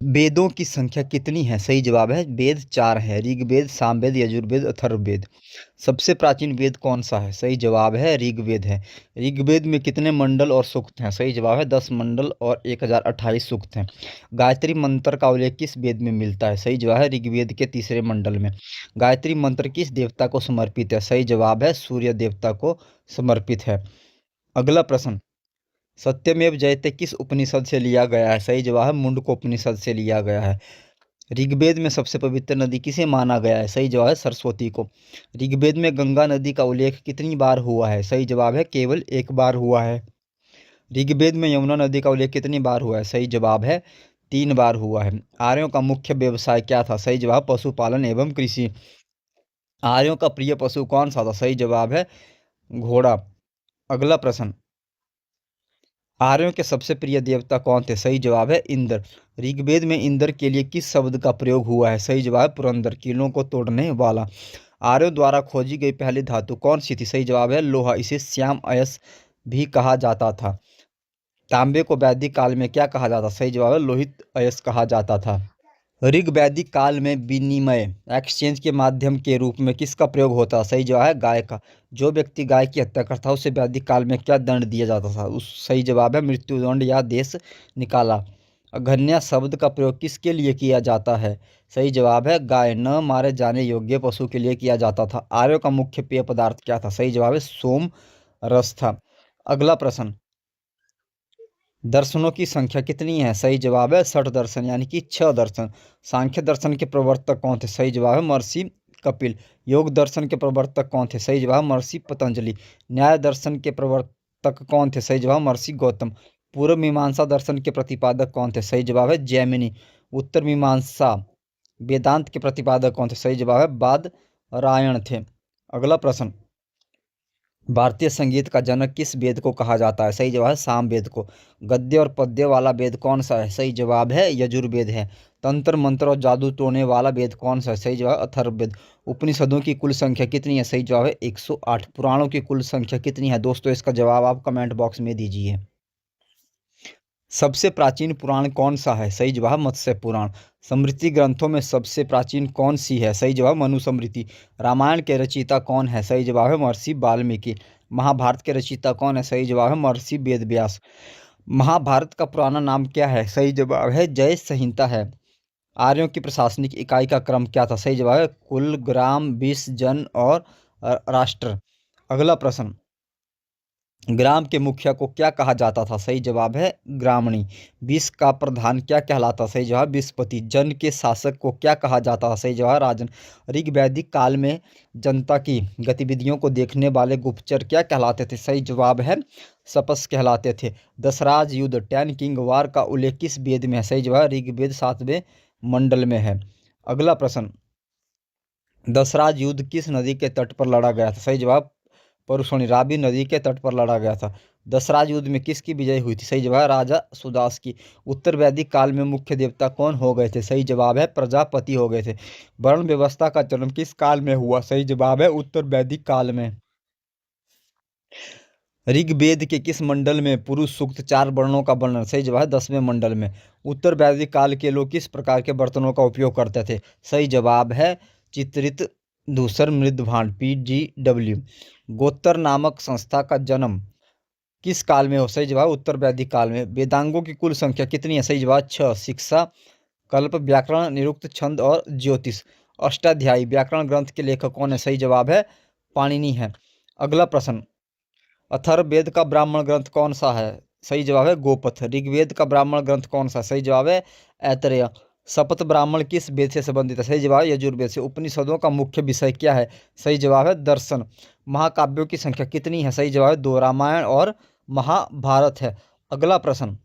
वेदों की संख्या कितनी है? सही जवाब है वेद 4 है। ऋग्वेद, सामवेद, यजुर्वेद, अथर्ववेद। सबसे प्राचीन वेद कौन सा है? सही जवाब है ऋग्वेद है। ऋग्वेद में कितने मंडल और सूक्त हैं? सही जवाब है 10 मंडल और 1028 सूक्त हैं। गायत्री मंत्र का उल्लेख किस वेद में मिलता है? सही जवाब है ऋग्वेद के 3रे मंडल में। गायत्री मंत्र किस देवता को समर्पित है? सही जवाब है सूर्य देवता को समर्पित है। अगला प्रश्न, सत्यमेव जयते किस उपनिषद से लिया गया है? सही जवाब है मुंडकोपनिषद से लिया गया है। ऋग्वेद में सबसे पवित्र नदी किसे माना गया है? सही जवाब है सरस्वती को। ऋग्वेद में गंगा नदी का उल्लेख कितनी बार हुआ है? सही जवाब है केवल 1 बार हुआ है। ऋग्वेद में यमुना नदी का उल्लेख कितनी बार हुआ है? सही जवाब है 3 बार हुआ है। आर्यों का मुख्य व्यवसाय क्या था? सही जवाब पशुपालन एवं कृषि। आर्यों का प्रिय पशु कौन सा था? सही जवाब है घोड़ा। अगला प्रश्न, आर्यों के सबसे प्रिय देवता कौन थे? सही जवाब है इंद्र। ऋग्वेद में इंद्र के लिए किस शब्द का प्रयोग हुआ है? सही जवाब है पुरंदर, कीलों को तोड़ने वाला। आर्यों द्वारा खोजी गई पहली धातु कौन सी थी? सही जवाब है लोहा, इसे श्याम अयस्क भी कहा जाता था। तांबे को वैदिक काल में क्या कहा जाता? सही जवाब है लोहित अयस्क कहा जाता था। ऋग वैदिक काल में विनिमय एक्सचेंज के माध्यम के रूप में किसका प्रयोग होता? सही जवाब है गाय का। जो व्यक्ति गाय की हत्या करता उसे वैदिक काल में क्या दंड दिया जाता था? उस सही जवाब है मृत्युदंड या देश निकाला। अघन्या शब्द का प्रयोग किसके लिए किया जाता है? सही जवाब है गाय न मारे जाने योग्य पशु के लिए किया जाता था। आर्यों का मुख्य पेय पदार्थ क्या था? सही जवाब है सोम रस था। अगला प्रश्न, दर्शनों की संख्या कितनी है? सही जवाब है 60 दर्शन यानी कि 6 दर्शन। सांख्य दर्शन के प्रवर्तक कौन थे? सही जवाब है महर्षि कपिल। योग दर्शन के प्रवर्तक कौन थे? सही जवाब महर्षि पतंजलि। न्याय दर्शन के प्रवर्तक कौन थे? सही जवाब महर्षि गौतम। पूर्व मीमांसा दर्शन के प्रतिपादक कौन थे? सही जवाब है जैमिनी। उत्तर मीमांसा वेदांत के प्रतिपादक कौन थे? सही जवाब है बादरायण थे। अगला प्रश्न, भारतीय संगीत का जनक किस वेद को कहा जाता है? सही जवाब है सामवेद को। गद्य और पद्य वाला वेद कौन सा है? सही जवाब है यजुर्वेद है। तंत्र मंत्र और जादू टोने वाला वेद कौन सा है? सही जवाब अथर्ववेद। उपनिषदों की कुल संख्या कितनी है? सही जवाब है 108। पुराणों की कुल संख्या कितनी है? दोस्तों इसका जवाब आप कमेंट बॉक्स में दीजिए। सबसे प्राचीन पुराण कौन सा है? सही जवाब मत्स्य पुराण। स्मृति ग्रंथों में सबसे प्राचीन कौन सी है? सही जवाब मनुस्मृति। रामायण के रचयिता कौन है? सही जवाब है महर्षि वाल्मीकि। महाभारत के रचयिता कौन है? सही जवाब है महर्षि वेदव्यास। महाभारत का पुराना नाम क्या है? सही जवाब है जय संहिता है। आर्यों की प्रशासनिक इकाई का क्रम क्या था? सही जवाब है कुल, ग्राम, विष, जन और राष्ट्र। अगला प्रश्न, ग्राम के मुखिया को क्या कहा जाता था? सही जवाब है ग्रामणी। विष का प्रधान क्या कहलाता? सही जवाब विषपति। जन के शासक को क्या कहा जाता था? सही जवाब राजन। ऋग वैदिक काल में जनता की गतिविधियों को देखने वाले गुप्तचर क्या कहलाते थे? सही जवाब है सपस कहलाते थे। दशराज युद्ध 10 किंग वार का उल्लेख किस वेद में है? सही जवाब ऋग्वेद 7वें मंडल में है। अगला प्रश्न, दशराज युद्ध किस नदी के तट पर लड़ा गया था? सही जवाब परुशनी, रावी नदी के तट पर लड़ा गया था। दशराज युद्ध में किसकी विजय हुई थी? सही जवाब राजा सुदास की। उत्तर वैदिक काल में मुख्य देवता कौन हो गए थे? सही जवाब है प्रजापति हो गए थे। वर्ण व्यवस्था का जन्म किस काल में हुआ? सही जवाब है उत्तर वैदिक काल में। ऋग्वेद के किस मंडल में पुरुष सूक्त 4 वर्णों का वर्णन? सही जवाब है 10वें मंडल में। उत्तर वैदिक काल के लोग किस प्रकार के बर्तनों का उपयोग करते थे? सही जवाब है चित्रित धूसर मृद भांड, PGW। गोत्र नामक संस्था का जन्म किस काल में हो? सही जवाब उत्तर वैदिक काल में। वेदांगों की कुल संख्या कितनी है? सही जवाब 6। शिक्षा, कल्प, व्याकरण, निरुक्त, छंद और ज्योतिष। अष्टाध्यायी व्याकरण ग्रंथ के लेखक कौन है? सही जवाब है पाणिनि है। अगला प्रश्न, अथर्ववेद का ब्राह्मण ग्रंथ कौन सा है? सही जवाब है गोपथ। ऋग्वेद का ब्राह्मण ग्रंथ कौन सा है? सही जवाब है ऐतरेय। शपथ ब्राह्मण किस वेद से संबंधित है? सही जवाब है यजुर्वेद से। उपनिषदों का मुख्य विषय क्या है? सही जवाब है दर्शन। महाकाव्यों की संख्या कितनी है? सही जवाब है 2, रामायण और महाभारत है। अगला प्रश्न,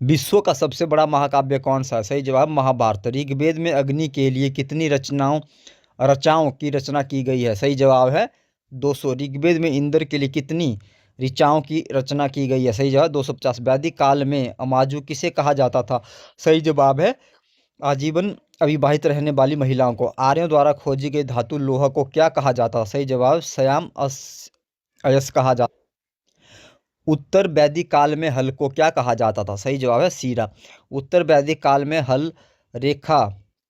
विश्व का सबसे बड़ा महाकाव्य कौन सा है? सही जवाब महाभारत। ऋग्वेद में अग्नि के लिए कितनी ऋचाओं की रचना की गई है? सही जवाब है 200। ऋग्वेद में इंद्र के लिए कितनी ऋचाओं की रचना की गई है? सही जवाब 250। वैदिक काल में अमाजु किसे कहा जाता था? सही जवाब है आजीवन अविवाहित रहने वाली महिलाओं को। आर्यों द्वारा खोजी गई धातु लोहा को क्या कहा जाता? सही जवाब श्याम अयस्क कहा जाता। उत्तर वैदिक काल में हल को क्या कहा जाता था? सही जवाब है सीरा। उत्तर वैदिक काल में हल रेखा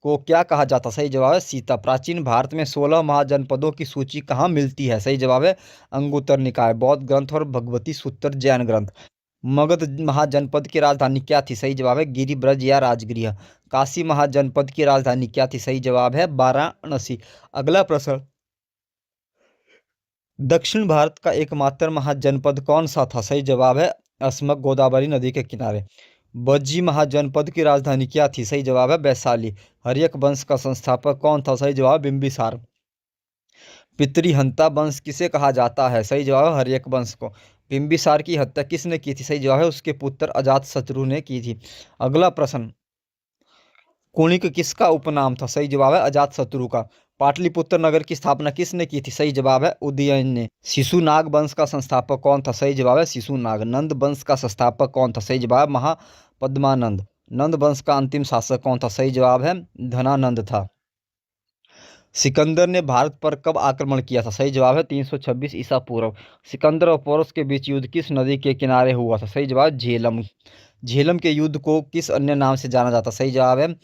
को क्या कहा जाता? सही जवाब है सीता। प्राचीन भारत में 16 महाजनपदों की सूची कहाँ मिलती है? सही जवाब है अंगुत्तर निकाय। बौद्ध ग्रंथ और भगवती सूत्र जैन ग्रंथ। मगध महाजनपद की राजधानी क्या थी? सही जवाब है गिरिब्रज या राजगृह। काशी महाजनपद की राजधानी क्या थी? सही जवाब है वाराणसी। अगला प्रश्न, दक्षिण भारत का एकमात्र महाजनपद कौन सा था? सही जवाब है असमक, गोदावरी नदी के किनारे। बज्जी महाजनपद की राजधानी क्या थी? सही जवाब है वैशाली। हर्यक वंश का संस्थापक कौन था? सही जवाब बिंबिसार। पितृहंता वंश किसे कहा जाता है? सही जवाब है हर्यक वंश को। बिंबिसार की हत्या किसने की थी? सही जवाब है उसके पुत्र अजातशत्रु ने की थी। अगला प्रश्न, कुणिक किसका उपनाम था? सही जवाब है अजातशत्रु का। पाटलिपुत्र नगर की स्थापना किसने की थी? सही जवाब है उदयन ने। शिशुनाग वंश का संस्थापक कौन था? सही जवाब है शिशुनाग। नंद वंश का संस्थापक कौन था? सही जवाब महापद्मानंद। नंद वंश का अंतिम शासक कौन था? सही जवाब है धनानंद था। सिकंदर ने भारत पर कब आक्रमण किया था? सही जवाब है 326 ईसा पूर्व। सिकंदर और पोरस के बीच युद्ध किस नदी के किनारे हुआ था? सही जवाब झेलम। झेलम के युद्ध को किस अन्य नाम से जाना जाता? सही जवाब है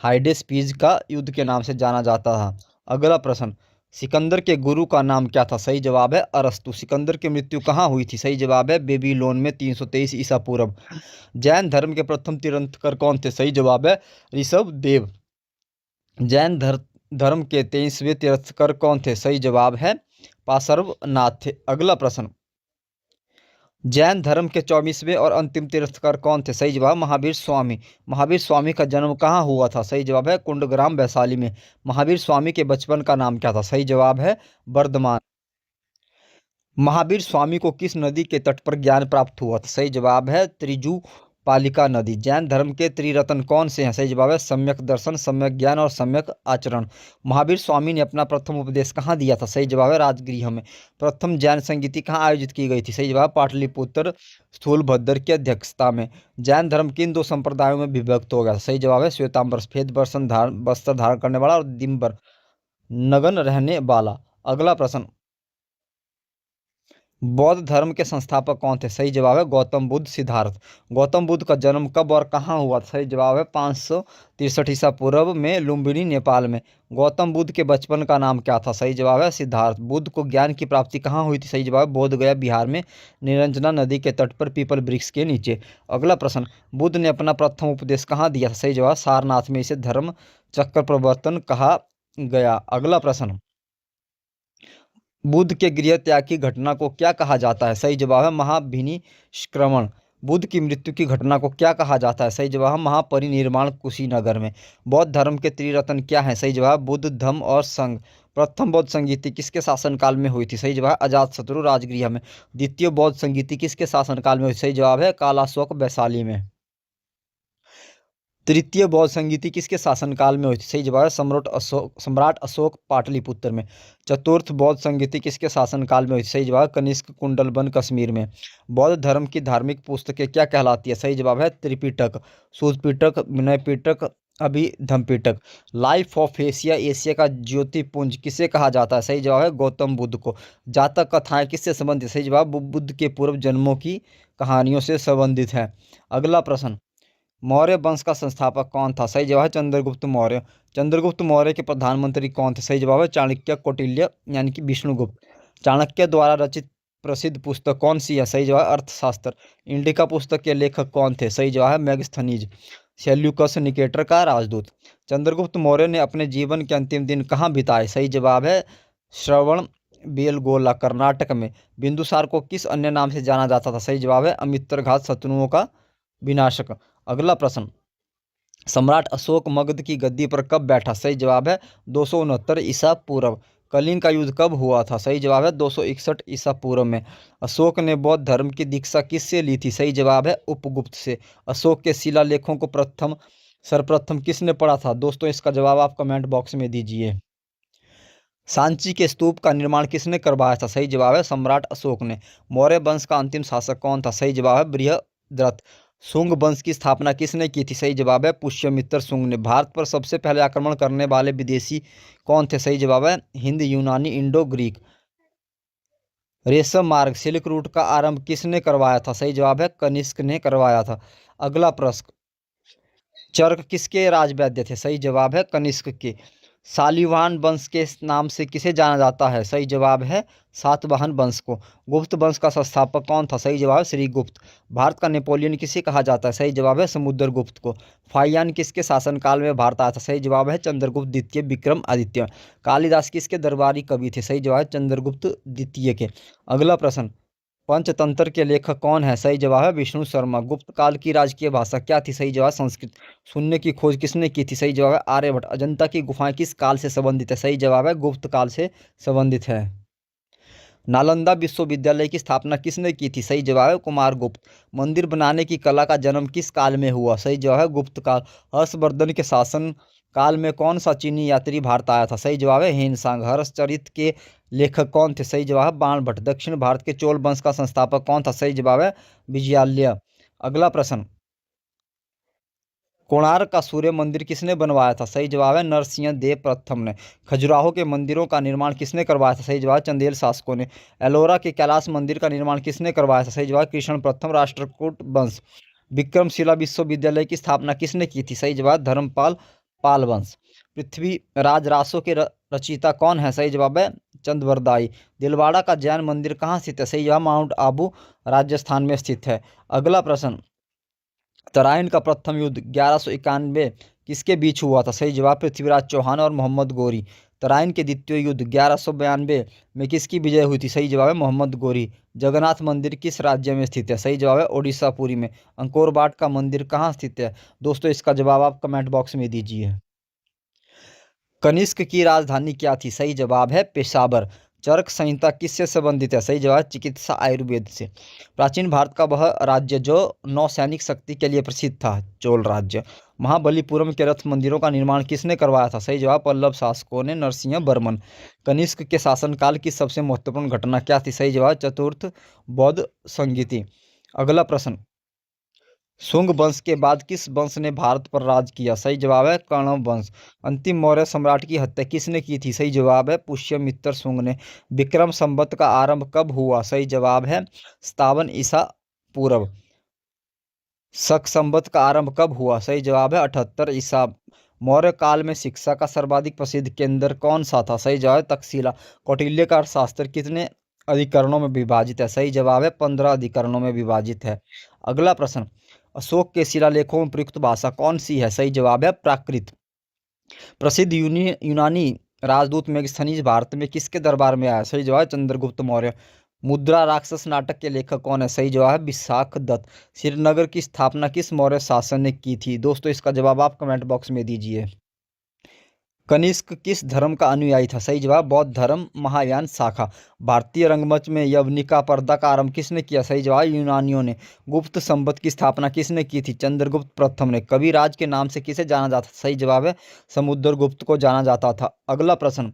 हाइडेस्पीज का युद्ध के नाम से जाना जाता था। अगला प्रश्न, सिकंदर के गुरु का नाम क्या था? सही जवाब है अरस्तु। सिकंदर की मृत्यु कहाँ हुई थी? सही जवाब है बेबीलोन में 323 ईसा पूर्व। जैन धर्म के प्रथम तीर्थंकर कौन थे? सही जवाब है ऋषभ देव। धर्म के 23वें तीर्थंकर कौन थे? सही जवाब है पार्श्वनाथ थे। अगला प्रश्न, जैन धर्म के 24वें और अंतिम तीर्थंकर कौन थे? सही जवाब महावीर स्वामी। महावीर स्वामी का जन्म कहाँ हुआ था? सही जवाब है कुंडग्राम वैशाली में। महावीर स्वामी के बचपन का नाम क्या था? सही जवाब है वर्धमान। महावीर स्वामी को किस नदी के तट पर ज्ञान प्राप्त हुआ था? सही जवाब है त्रिजु पालिका नदी। जैन धर्म के त्रिरत्न कौन से हैं? सही जवाब है सम्यक दर्शन, सम्यक ज्ञान और सम्यक आचरण। महावीर स्वामी ने अपना प्रथम उपदेश कहाँ दिया था? सही जवाब है राजगृह में। प्रथम जैन संगीति कहाँ आयोजित की गई थी? सही जवाब पाटलिपुत्र स्थूलभद्र की अध्यक्षता में। जैन धर्म किन दो संप्रदायों में विभक्त हो गया? सही जवाब है श्वेतांबर सफेद वस्त्र धारण करने वाला और दिम्बर नगन रहने वाला। अगला प्रश्न, बौद्ध धर्म के संस्थापक कौन थे? सही जवाब है गौतम बुद्ध सिद्धार्थ। गौतम बुद्ध का जन्म कब और कहाँ हुआ? सही जवाब है 563 ईसा पूर्व में लुम्बिनी नेपाल में। गौतम बुद्ध के बचपन का नाम क्या था? सही जवाब है सिद्धार्थ। बुद्ध को ज्ञान की प्राप्ति कहाँ हुई थी? सही जवाब बोध गया बिहार में निरंजना नदी के तट पर पीपल वृक्ष के नीचे। अगला प्रश्न, बुद्ध ने अपना प्रथम उपदेश कहाँ दिया था? सही जवाब सारनाथ में। इसे धर्म चक्र प्रवर्तन कहा गया। अगला प्रश्न, बुद्ध के गृह त्याग की घटना को क्या कहा जाता है? सही जवाब है महाभिनिष्क्रमण। बुद्ध की मृत्यु की घटना को क्या कहा जाता है? सही जवाब है महापरिनिर्वाण कुशीनगर में। बौद्ध धर्म के त्रिरत्न क्या है? सही जवाब बुद्ध, धम्म और संघ। प्रथम बौद्ध संगीति किसके शासनकाल में हुई थी? सही जवाब अजातशत्रु राजगृह में। द्वितीय बौद्ध संगीति किसके शासनकाल में हुई? सही जवाब है कालाशोक वैशाली में। तृतीय बौद्ध संगीति किसके शासनकाल में हुई थी? सही जवाब है सम्राट अशोक पाटलिपुत्र में। चतुर्थ बौद्ध संगीति किसके शासनकाल में हुई थी? सही जवाब कनिष्क कुंडलबन कश्मीर में। बौद्ध धर्म की धार्मिक पुस्तकें क्या कहलाती है? सही जवाब है त्रिपिटक, सूतपिटक, विनय पिटक, अभिधम पिटक। लाइफ ऑफ एशिया, एशिया का ज्योतिपुंज किसे कहा जाता है? सही जवाब है गौतम बुद्ध को। जातक कथाएं किससे संबंधित? सही जवाब बुद्ध के पूर्व जन्मों की कहानियों से संबंधित है। अगला प्रश्न, मौर्य वंश का संस्थापक कौन था? सही जवाब है चंद्रगुप्त मौर्य। चंद्रगुप्त मौर्य के प्रधानमंत्री कौन थे? सही जवाब है चाणक्य कौटिल्य यानी कि विष्णुगुप्त। चाणक्य द्वारा रचित प्रसिद्ध पुस्तक कौन सी है? सही जवाब अर्थशास्त्र। इंडिका पुस्तक के लेखक कौन थे? सही जवाब है मैगस्थनीज, सेल्यूकस निकेटर का राजदूत। चंद्रगुप्त मौर्य ने अपने जीवन के अंतिम दिन कहाँ बिताए? सही जवाब है श्रवण बेलगोला कर्नाटक में। बिंदुसार को किस अन्य नाम से जाना जाता था? सही जवाब है अमित्रघात, शत्रुओं का विनाशक। अगला प्रश्न, सम्राट अशोक मगध की गद्दी पर कब बैठा? सही जवाब है 269 ईसा पूर्व। कलिंग का युद्ध कब हुआ था? सही जवाब है 261 ईसा पूर्व में। अशोक ने बौद्ध धर्म की दीक्षा किससे ली थी? सही जवाब है उपगुप्त से। अशोक के शिलालेखों को सर्वप्रथम किसने पढ़ा था? दोस्तों इसका जवाब आप कमेंट बॉक्स में दीजिए। सांची के स्तूप का निर्माण किसने करवाया था? सही जवाब है सम्राट अशोक ने। मौर्य वंश का अंतिम शासक कौन था? सही जवाब है बृहद्रथ। शुंग वंश की स्थापना किसने की थी? सही जवाब है पुष्यमित्र शुंग ने। भारत पर सबसे पहले आक्रमण करने वाले विदेशी कौन थे? सही जवाब है हिंद यूनानी इंडो ग्रीक। रेशम मार्ग सिल्क रूट का आरंभ किसने करवाया था? सही जवाब है कनिष्क ने करवाया था। अगला प्रश्न, चरक किसके राजवैद्य थे? सही जवाब है कनिष्क के। शालिवाहन वंश के नाम से किसे जाना जाता है? सही जवाब है सातवाहन वंश को। गुप्त वंश का संस्थापक कौन था? सही जवाब है श्रीगुप्त। भारत का नेपोलियन किसे कहा जाता है? सही जवाब है समुद्रगुप्त को। फाहियान किसके शासनकाल में भारत आया था? सही जवाब है चंद्रगुप्त द्वितीय विक्रमादित्य। कालिदास किसके दरबारी कवि थे? सही जवाब है चंद्रगुप्त द्वितीय के। अगला प्रश्न, पंचतंत्र के लेखक कौन है? सही जवाब है विष्णु शर्मा। गुप्त काल की राजकीय भाषा क्या थी? सही जवाब संस्कृत। शून्य की खोज किसने की थी? सही जवाब है आर्यभट्ट। अजंता की गुफाएं किस काल से संबंधित है? सही जवाब है गुप्त काल से संबंधित है। नालंदा विश्वविद्यालय की स्थापना किसने की थी? सही जवाब है कुमारगुप्त। मंदिर बनाने की कला का जन्म किस काल में हुआ? सही जवाब है गुप्त काल। हर्षवर्धन के शासन काल में कौन सा चीनी यात्री भारत आया था? सही जवाब है हेनसांग। हर्षचरित के लेखक कौन थे? सही जवाब है बाणभट्ट। दक्षिण भारत के चोल वंश का संस्थापक कौन था? सही जवाब है विजयालय। अगला प्रश्न, कोणार्क का सूर्य मंदिर किसने बनवाया था? सही जवाब है नरसिंह देव प्रथम ने। खजुराहो के मंदिरों का निर्माण किसने करवाया था? सही जवाब चंदेल शासकों ने। एलोरा के कैलाश मंदिर का निर्माण किसने करवाया था? सही जवाब कृष्ण प्रथम राष्ट्रकूट वंश। विक्रमशिला विश्वविद्यालय की स्थापना किसने की थी? सही जवाब धर्मपाल पाल वंश। पृथ्वी राज रासो के रचयिता कौन है? सही जवाब है चंद्रवरदाई। दिलवाड़ा का जैन मंदिर कहाँ स्थित है? सही जवाब माउंट आबू राजस्थान में स्थित है। अगला प्रश्न, तराइन का प्रथम युद्ध 1191 किसके बीच हुआ था? सही जवाब पृथ्वीराज चौहान और मोहम्मद गोरी। तराइन के द्वितीय युद्ध 1192 में किसकी विजय हुई थी? सही जवाब है मोहम्मद गोरी। जगन्नाथ मंदिर किस राज्य में स्थित है? सही जवाब है ओडिशा पुरी में। अंकोर वाट का मंदिर कहाँ स्थित है? दोस्तों इसका जवाब आप कमेंट बॉक्स में दीजिए। कनिष्क की राजधानी क्या थी? सही जवाब है पेशावर। चरक संहिता किससे संबंधित है? सही जवाब चिकित्सा आयुर्वेद से। प्राचीन भारत का वह राज्य जो नौसैनिक शक्ति के लिए प्रसिद्ध था, चोल राज्य। महाबलीपुरम के रथ मंदिरों का निर्माण किसने करवाया था? सही जवाब पल्लव शासकों ने, नरसिंह वर्मन। कनिष्क के शासनकाल की सबसे महत्वपूर्ण घटना क्या थी? सही जवाब चतुर्थ बौद्ध संगीति। अगला प्रश्न, शुंग वंश के बाद किस वंश ने भारत पर राज किया? सही जवाब है कण्व वंश। अंतिम मौर्य सम्राट की हत्या किसने की थी? सही जवाब है पुष्यमित्र शुंग ने। विक्रम संवत का आरंभ कब हुआ? सही जवाब है 57 ईसा पूर्व। शक संवत का आरंभ कब हुआ? सही जवाब है 78 ईसा। मौर्य काल में शिक्षा का सर्वाधिक प्रसिद्ध केंद्र कौन सा था? सही जवाब है तक्षशिला। कौटिल्य का अर्थशास्त्र कितने अधिकरणों में विभाजित है? सही जवाब है 15 अधिकरणों में विभाजित है। अगला प्रश्न, अशोक के शिलालेखों में प्रयुक्त भाषा कौन सी है? सही जवाब है प्राकृत। प्रसिद्ध यूनानी राजदूत मेगस्थनीज भारत में किसके दरबार में आया? सही जवाब है चंद्रगुप्त मौर्य। मुद्रा राक्षस नाटक के लेखक कौन है? सही जवाब है विशाख दत्त। श्रीनगर की स्थापना किस मौर्य शासन ने की थी? दोस्तों इसका जवाब आप कमेंट बॉक्स में दीजिए। कनिष्क किस धर्म का अनुयायी था? सही जवाब बौद्ध धर्म महायान शाखा। भारतीय रंगमंच में यवनिका पर्दा का आरंभ किसने किया? सही जवाब यूनानियों ने। गुप्त संवत की स्थापना किसने की थी? चंद्रगुप्त प्रथम ने। कविराज के नाम से किसे जाना जाता? सही जवाब है समुद्रगुप्त को जाना जाता था। अगला प्रश्न,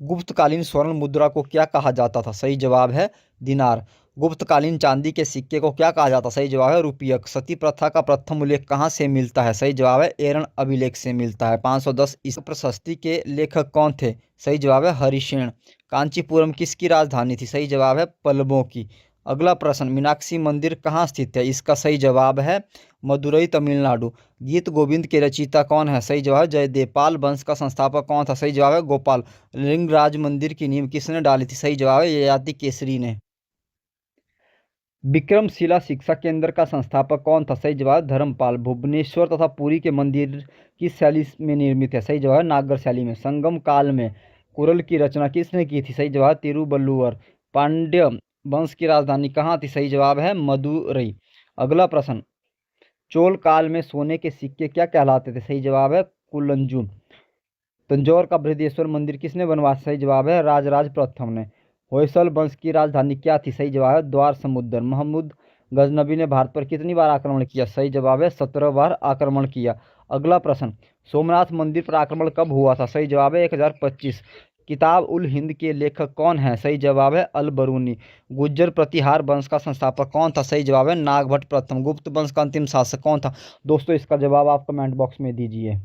गुप्तकालीन स्वर्ण मुद्रा को क्या कहा जाता था? सही जवाब है दिनार। गुप्तकालीन चांदी के सिक्के को क्या कहा जाता? सही जवाब है रुपयक। सती प्रथा का प्रथम उल्लेख कहाँ से मिलता है? सही जवाब है एरण अभिलेख से मिलता है 510 ईसा। प्रशस्ति के लेखक कौन थे? सही जवाब है हरिशेन। कांचीपुरम किसकी राजधानी थी? सही जवाब है पल्लवों की। अगला प्रश्न, मीनाक्षी मंदिर कहाँ स्थित है? इसका सही जवाब है मदुरई तमिलनाडु। गीत गोविंद के रचयिता कौन है? सही जवाब जयदेव। पाल वंश का संस्थापक कौन था? सही जवाब है गोपाल। लिंगराज मंदिर की नींव किसने डाली थी? सही जवाब है ययाति केसरी ने। विक्रमशिला शिक्षा केंद्र का संस्थापक कौन था? सही जवाब धर्मपाल। भुवनेश्वर तथा पुरी के मंदिर किस शैली में निर्मित है? सही जवाब नागर शैली में। संगम काल में कुरल की रचना किसने की थी? सही जवाब तिरुवल्लुवर। पांड्य वंश की राजधानी कहाँ थी? सही जवाब है मदुरई। अगला प्रश्न, चोल काल में सोने के सिक्के क्या कहलाते थे? सही जवाब है कुलंजु। तंजौर का बृहदेश्वर मंदिर किसने बनवाया? सही जवाब है राजराज प्रथम ने। होयसल वंश की राजधानी क्या थी? सही जवाब है द्वार समुद्र। महमूद गजनबी ने भारत पर कितनी बार आक्रमण किया? सही जवाब है 17 बार आक्रमण किया। अगला प्रश्न, सोमनाथ मंदिर पर आक्रमण कब हुआ था? सही जवाब है 1025। किताब उल हिंद के लेखक कौन है? सही जवाब है अल बरूनी। गुज्जर प्रतिहार वंश का संस्थापक कौन था? सही जवाब है नागभट्ट प्रथम। गुप्त वंश का अंतिम शासक कौन था? दोस्तों इसका जवाब आप कमेंट बॉक्स में दीजिए।